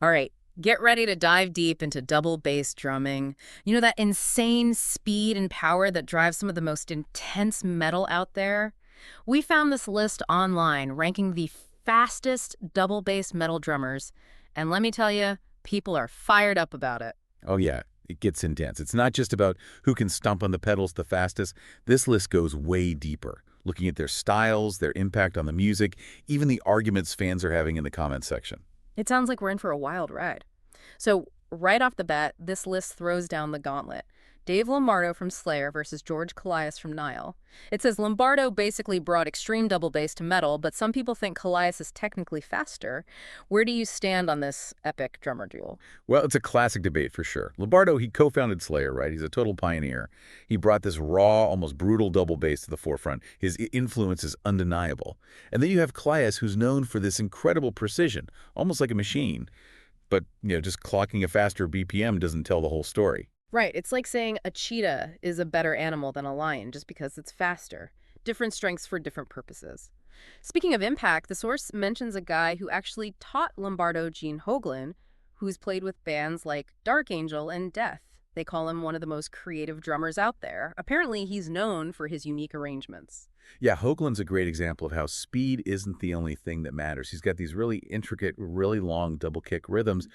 All right, get ready to dive deep into double bass drumming. You know, that insane speed and power that drives some of the most intense metal out there? We found this list online ranking the fastest double bass metal drummers. And let me tell you, people are fired up about it. Oh, yeah, it gets intense. It's not just about who can stomp on the pedals the fastest. This list goes way deeper, looking at their styles, their impact on the music, even the arguments fans are having in the comments section. It sounds like we're in for a wild ride. So, right off the bat, this list throws down the gauntlet. Dave Lombardo from Slayer versus George Callias from Nile. It says Lombardo basically brought extreme double bass to metal, but some people think Callias is technically faster. Where do you stand on this epic drummer duel? Well, it's a classic debate for sure. Lombardo, he co-founded Slayer, right? He's a total pioneer. He brought this raw, almost brutal double bass to the forefront. His influence is undeniable. And then you have Claes, who's known for this incredible precision, almost like a machine. But, just clocking a faster BPM doesn't tell the whole story. Right, it's like saying a cheetah is a better animal than a lion just because it's faster. Different strengths for different purposes. Speaking of impact, the source mentions a guy who actually taught Lombardo Gene Hoglan, who's played with bands like Dark Angel and Death. They call him one of the most creative drummers out there. Apparently, he's known for his unique arrangements. Yeah, Hoagland's a great example of how speed isn't the only thing that matters. He's got these really intricate, really long double kick rhythms,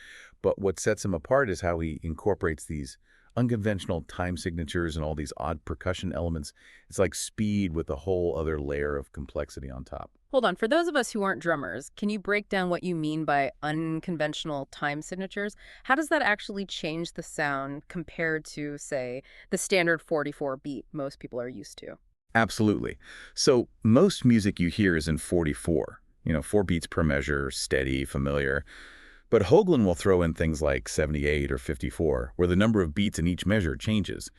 but what sets him apart is how he incorporates these unconventional time signatures and all these odd percussion elements. It's like speed with a whole other layer of complexity on top. Hold on, for those of us who aren't drummers, can you break down what you mean by unconventional time signatures? How does that actually change the sound compared to, say, the standard 44 beat most people are used to? Absolutely. So most music you hear is in 44, 4 beats per measure, steady, familiar. But Hoagland will throw in things like 78 or 54, where the number of beats in each measure changes.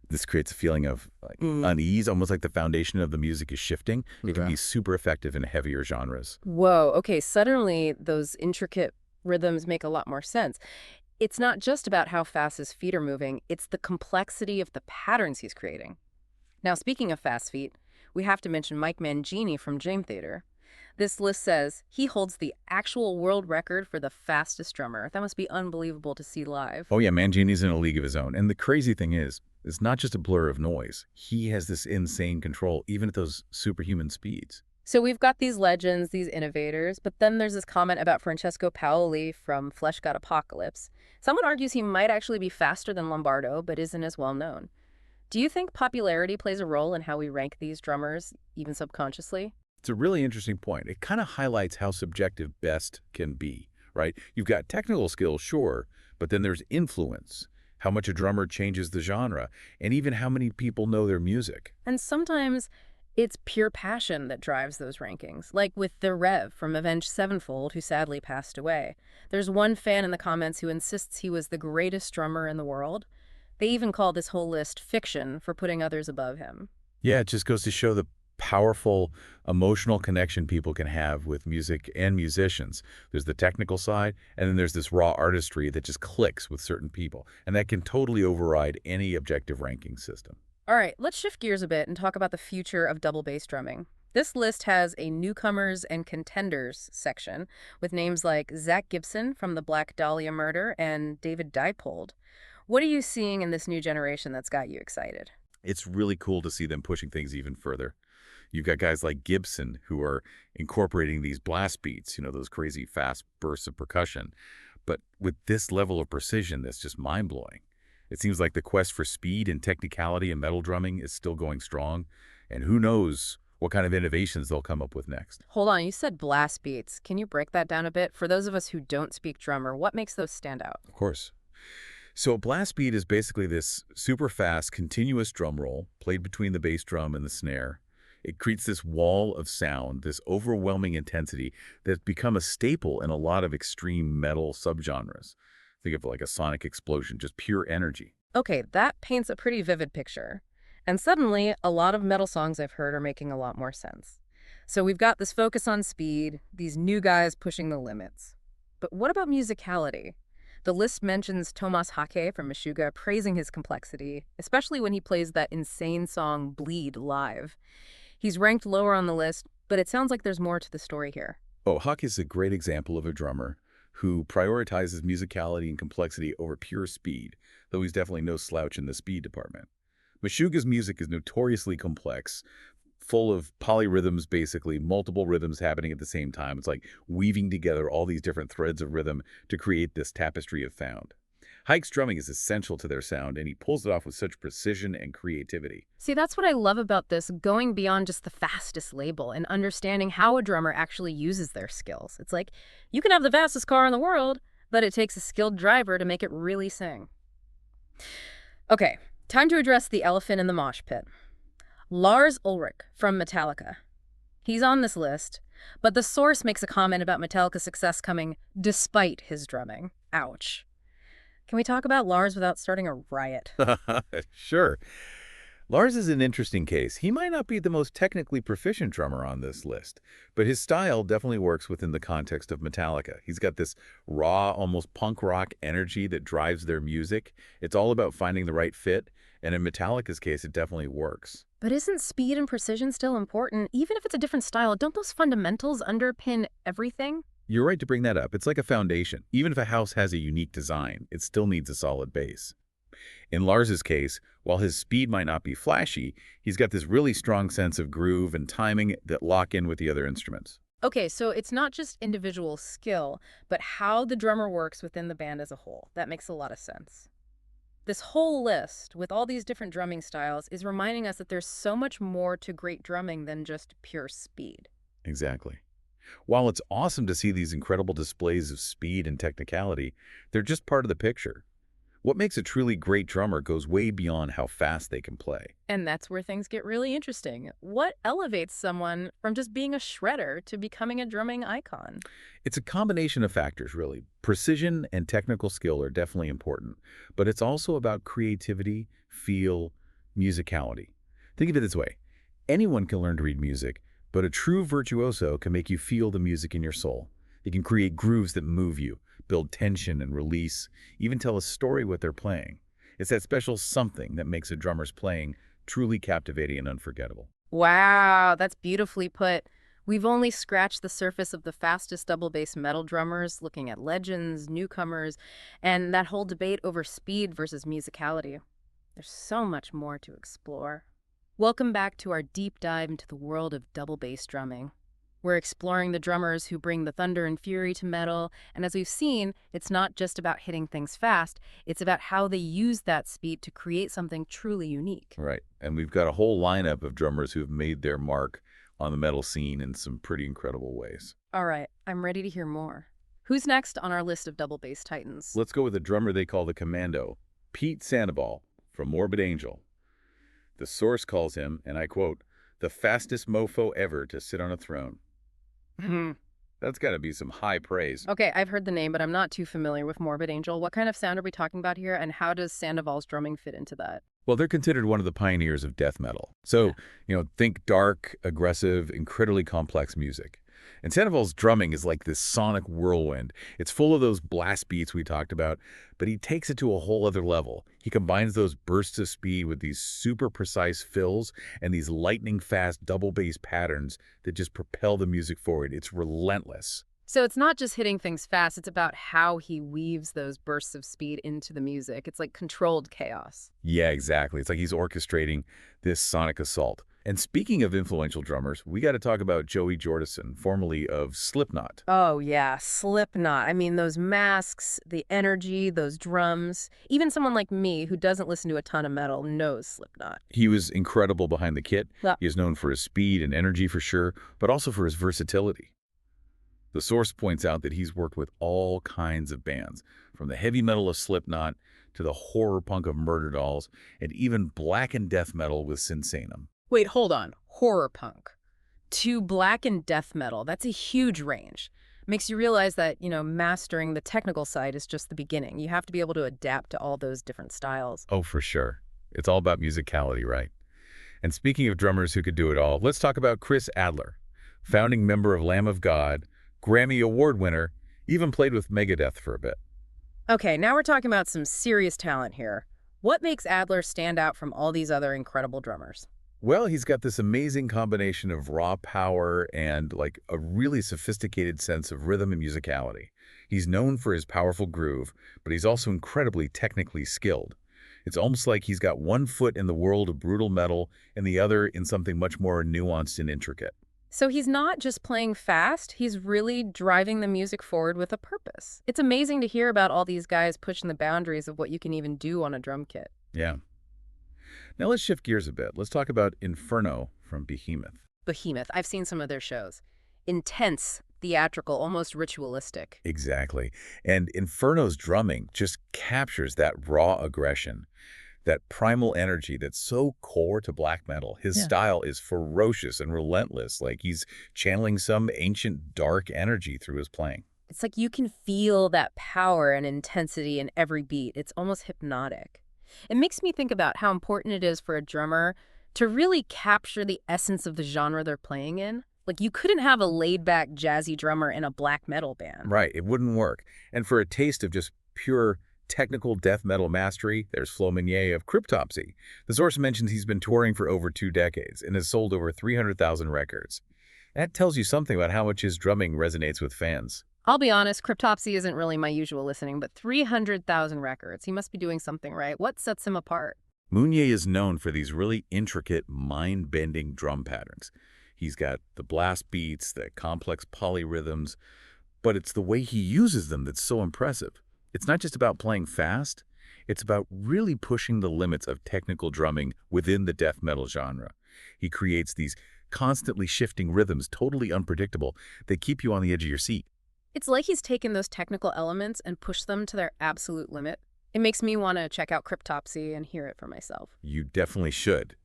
This creates a feeling of unease, almost like the foundation of the music is shifting. It can Okay. be super effective in heavier genres. Whoa, okay, suddenly those intricate rhythms make a lot more sense. It's not just about how fast his feet are moving, it's the complexity of the patterns he's creating. Now, speaking of fast feet, we have to mention Mike Mangini from Dream Theater. This list says he holds the actual world record for the fastest drummer. That must be unbelievable to see live. Oh yeah, Mangini's in a league of his own. And the crazy thing is, it's not just a blur of noise. He has this insane control, even at those superhuman speeds. So we've got these legends, these innovators, but then there's this comment about Francesco Paoli from Flesh God Apocalypse. Someone argues he might actually be faster than Lombardo, but isn't as well known. Do you think popularity plays a role in how we rank these drummers, even subconsciously? It's a really interesting point. It kind of highlights how subjective best can be, right? You've got technical skills, sure, but then there's influence, how much a drummer changes the genre, and even how many people know their music. And sometimes it's pure passion that drives those rankings, like with the Rev from Avenged Sevenfold, who sadly passed away. There's one fan in the comments who insists he was the greatest drummer in the world. They even call this whole list fiction for putting others above him. Yeah, it just goes to show the powerful emotional connection people can have with music and musicians. There's the technical side, and then there's this raw artistry that just clicks with certain people, and that can totally override any objective ranking system. All right, let's shift gears a bit and talk about the future of double bass drumming. This list has a newcomers and contenders section with names like Zach Gibson from the Black Dahlia Murder and David Diepold. What are you seeing in this new generation that's got you excited? It's really cool to see them pushing things even further. You've got guys like Gibson who are incorporating these blast beats, those crazy fast bursts of percussion, but with this level of precision that's just mind-blowing. It seems like the quest for speed and technicality in metal drumming is still going strong, and who knows what kind of innovations they'll come up with next. Hold on, you said blast beats. Can you break that down a bit? For those of us who don't speak drummer, what makes those stand out? Of course. So a blast beat is basically this super fast, continuous drum roll played between the bass drum and the snare. It creates this wall of sound, this overwhelming intensity that's become a staple in a lot of extreme metal subgenres. Think of it like a sonic explosion, just pure energy. Okay, that paints a pretty vivid picture. And suddenly, a lot of metal songs I've heard are making a lot more sense. So we've got this focus on speed, these new guys pushing the limits. But what about musicality? The list mentions Tomas Hake from Meshuggah praising his complexity, especially when he plays that insane song Bleed live. He's ranked lower on the list, but it sounds like there's more to the story here. Oh, Huck is a great example of a drummer who prioritizes musicality and complexity over pure speed, though he's definitely no slouch in the speed department. Meshuggah's music is notoriously complex, full of polyrhythms, basically, multiple rhythms happening at the same time. It's like weaving together all these different threads of rhythm to create this tapestry of sound. Hike's drumming is essential to their sound, and he pulls it off with such precision and creativity. See, that's what I love about this, going beyond just the fastest label and understanding how a drummer actually uses their skills. It's like, you can have the fastest car in the world, but it takes a skilled driver to make it really sing. Okay, time to address the elephant in the mosh pit. Lars Ulrich from Metallica. He's on this list, but the source makes a comment about Metallica's success coming despite his drumming. Ouch. Can we talk about Lars without starting a riot? Sure. Lars is an interesting case. He might not be the most technically proficient drummer on this list, but his style definitely works within the context of Metallica. He's got this raw, almost punk rock energy that drives their music. It's all about finding the right fit, and in Metallica's case, it definitely works. But isn't speed and precision still important? Even if it's a different style, don't those fundamentals underpin everything? You're right to bring that up. It's like a foundation. Even if a house has a unique design, it still needs a solid base. In Lars's case, while his speed might not be flashy, he's got this really strong sense of groove and timing that lock in with the other instruments. Okay, so it's not just individual skill, but how the drummer works within the band as a whole. That makes a lot of sense. This whole list, with all these different drumming styles, is reminding us that there's so much more to great drumming than just pure speed. Exactly. While it's awesome to see these incredible displays of speed and technicality, they're just part of the picture. What makes a truly great drummer goes way beyond how fast they can play. And that's where things get really interesting. What elevates someone from just being a shredder to becoming a drumming icon? It's a combination of factors, really. Precision and technical skill are definitely important, but it's also about creativity, feel, musicality. Think of it this way. Anyone can learn to read music, but a true virtuoso can make you feel the music in your soul. They can create grooves that move you, build tension and release, even tell a story what they're playing. It's that special something that makes a drummer's playing truly captivating and unforgettable. Wow, that's beautifully put. We've only scratched the surface of the fastest double bass metal drummers, looking at legends, newcomers, and that whole debate over speed versus musicality. There's so much more to explore. Welcome back to our deep dive into the world of double bass drumming. We're exploring the drummers who bring the thunder and fury to metal, and as we've seen, it's not just about hitting things fast, it's about how they use that speed to create something truly unique. Right. And we've got a whole lineup of drummers who have made their mark on the metal scene in some pretty incredible ways. All right, I'm ready to hear more. Who's next on our list of double bass titans? Let's go with a drummer they call the Commando, Pete Sandoval from Morbid Angel. The source calls him, and I quote, the fastest mofo ever to sit on a throne. That's got to be some high praise. Okay, I've heard the name, but I'm not too familiar with Morbid Angel. What kind of sound are we talking about here, and how does Sandoval's drumming fit into that? Well, they're considered one of the pioneers of death metal. So, think dark, aggressive, incredibly complex music. And Sandoval's drumming is like this sonic whirlwind. It's full of those blast beats we talked about, but he takes it to a whole other level. He combines those bursts of speed with these super precise fills and these lightning fast double bass patterns that just propel the music forward. It's relentless. So it's not just hitting things fast, it's about how he weaves those bursts of speed into the music. It's like controlled chaos. Yeah, exactly. It's like he's orchestrating this sonic assault. And speaking of influential drummers, we got to talk about Joey Jordison, formerly of Slipknot. Oh, yeah, Slipknot. I mean, those masks, the energy, those drums. Even someone like me who doesn't listen to a ton of metal knows Slipknot. He was incredible behind the kit. Yeah. He is known for his speed and energy for sure, but also for his versatility. The source points out that he's worked with all kinds of bands, from the heavy metal of Slipknot to the horror punk of Murder Dolls, and even black and death metal with Sinsanum. Wait, hold on. Horror punk to black and death metal. That's a huge range. Makes you realize that, mastering the technical side is just the beginning. You have to be able to adapt to all those different styles. Oh, for sure. It's all about musicality, right? And speaking of drummers who could do it all, let's talk about Chris Adler, founding member of Lamb of God, Grammy Award winner, even played with Megadeth for a bit. Okay, now we're talking about some serious talent here. What makes Adler stand out from all these other incredible drummers? Well, he's got this amazing combination of raw power and like a really sophisticated sense of rhythm and musicality. He's known for his powerful groove, but he's also incredibly technically skilled. It's almost like he's got one foot in the world of brutal metal and the other in something much more nuanced and intricate. So he's not just playing fast, he's really driving the music forward with a purpose. It's amazing to hear about all these guys pushing the boundaries of what you can even do on a drum kit. Yeah. Now let's shift gears a bit. Let's talk about Inferno from Behemoth. Behemoth, I've seen some of their shows. Intense, theatrical, almost ritualistic. Exactly. And Inferno's drumming just captures that raw aggression, that primal energy that's so core to black metal. His Yeah. style is ferocious and relentless, like he's channeling some ancient dark energy through his playing. It's like you can feel that power and intensity in every beat. It's almost hypnotic. It makes me think about how important it is for a drummer to really capture the essence of the genre they're playing in. Like, you couldn't have a laid-back jazzy drummer in a black metal band. Right, it wouldn't work. And for a taste of just pure technical death metal mastery, there's Flo Minier of Cryptopsy. The source mentions he's been touring for over 2 decades and has sold over 300,000 records. That tells you something about how much his drumming resonates with fans. I'll be honest, Cryptopsy isn't really my usual listening, but 300,000 records. He must be doing something right. What sets him apart? Mounier is known for these really intricate, mind-bending drum patterns. He's got the blast beats, the complex polyrhythms, but it's the way he uses them that's so impressive. It's not just about playing fast, it's about really pushing the limits of technical drumming within the death metal genre. He creates these constantly shifting rhythms, totally unpredictable, that keep you on the edge of your seat. It's like he's taken those technical elements and pushed them to their absolute limit. It makes me want to check out Cryptopsy and hear it for myself. You definitely should.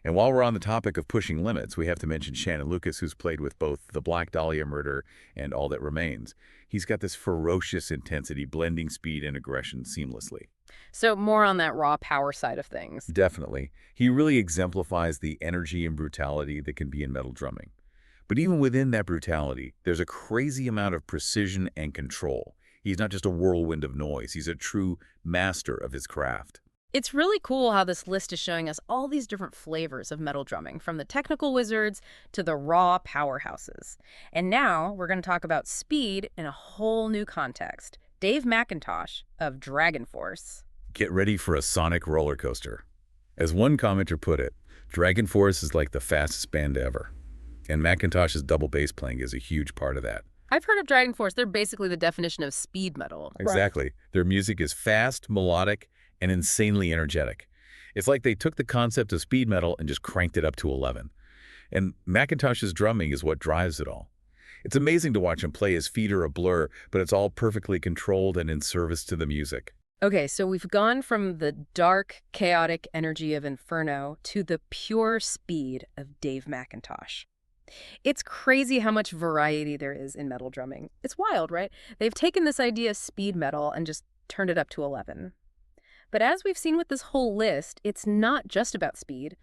And while we're on the topic of pushing limits, we have to mention Shannon Lucas, who's played with both the Black Dahlia Murder and All That Remains. He's got this ferocious intensity, blending speed and aggression seamlessly. So more on that raw power side of things. Definitely. He really exemplifies the energy and brutality that can be in metal drumming. But even within that brutality, there's a crazy amount of precision and control. He's not just a whirlwind of noise. He's a true master of his craft. It's really cool how this list is showing us all these different flavors of metal drumming, from the technical wizards to the raw powerhouses. And now we're going to talk about speed in a whole new context. Dave McIntosh of Dragon Force. Get ready for a sonic roller coaster. As one commenter put it, Dragon Force is like the fastest band ever. And McIntosh's double bass playing is a huge part of that. I've heard of Dragon Force. They're basically the definition of speed metal. Exactly. Their music is fast, melodic, and insanely energetic. It's like they took the concept of speed metal and just cranked it up to 11. And McIntosh's drumming is what drives it all. It's amazing to watch him play. His feet are a blur, but it's all perfectly controlled and in service to the music. Okay, so we've gone from the dark, chaotic energy of Inferno to the pure speed of Dave McIntosh. It's crazy how much variety there is in metal drumming. It's wild, right? They've taken this idea of speed metal and just turned it up to 11. But as we've seen with this whole list, it's not just about speed.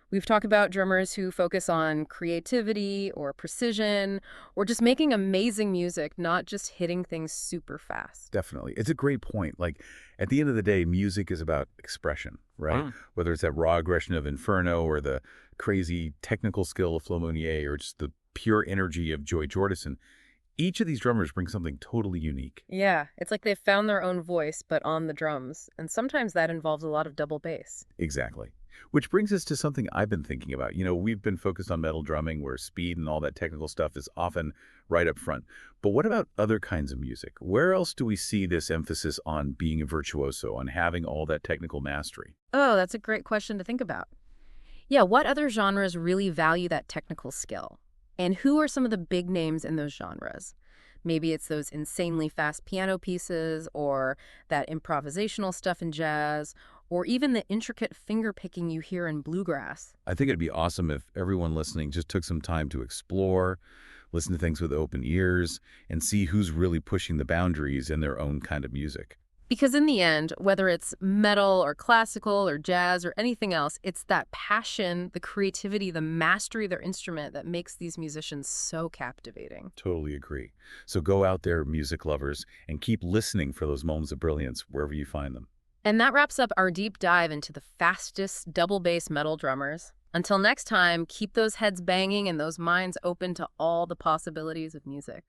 We've talked about drummers who focus on creativity or precision or just making amazing music, not just hitting things super fast. Definitely. It's a great point. Like, at the end of the day, music is about expression, right? Mm. Whether it's that raw aggression of Inferno or the crazy technical skill of Flo Monier or just the pure energy of Joy Jordison, each of these drummers brings something totally unique. Yeah, it's like they've found their own voice, but on the drums. And sometimes that involves a lot of double bass. Exactly. Which brings us to something I've been thinking about. You know, we've been focused on metal drumming where speed and all that technical stuff is often right up front. But what about other kinds of music? Where else do we see this emphasis on being a virtuoso, on having all that technical mastery? Oh, that's a great question to think about. Yeah, what other genres really value that technical skill? And who are some of the big names in those genres? Maybe it's those insanely fast piano pieces, or that improvisational stuff in jazz, or even the intricate finger-picking you hear in bluegrass. I think it'd be awesome if everyone listening just took some time to explore, listen to things with open ears, and see who's really pushing the boundaries in their own kind of music. Because in the end, whether it's metal or classical or jazz or anything else, it's that passion, the creativity, the mastery of their instrument that makes these musicians so captivating. Totally agree. So go out there, music lovers, and keep listening for those moments of brilliance wherever you find them. And that wraps up our deep dive into the fastest double bass metal drummers. Until next time, keep those heads banging and those minds open to all the possibilities of music.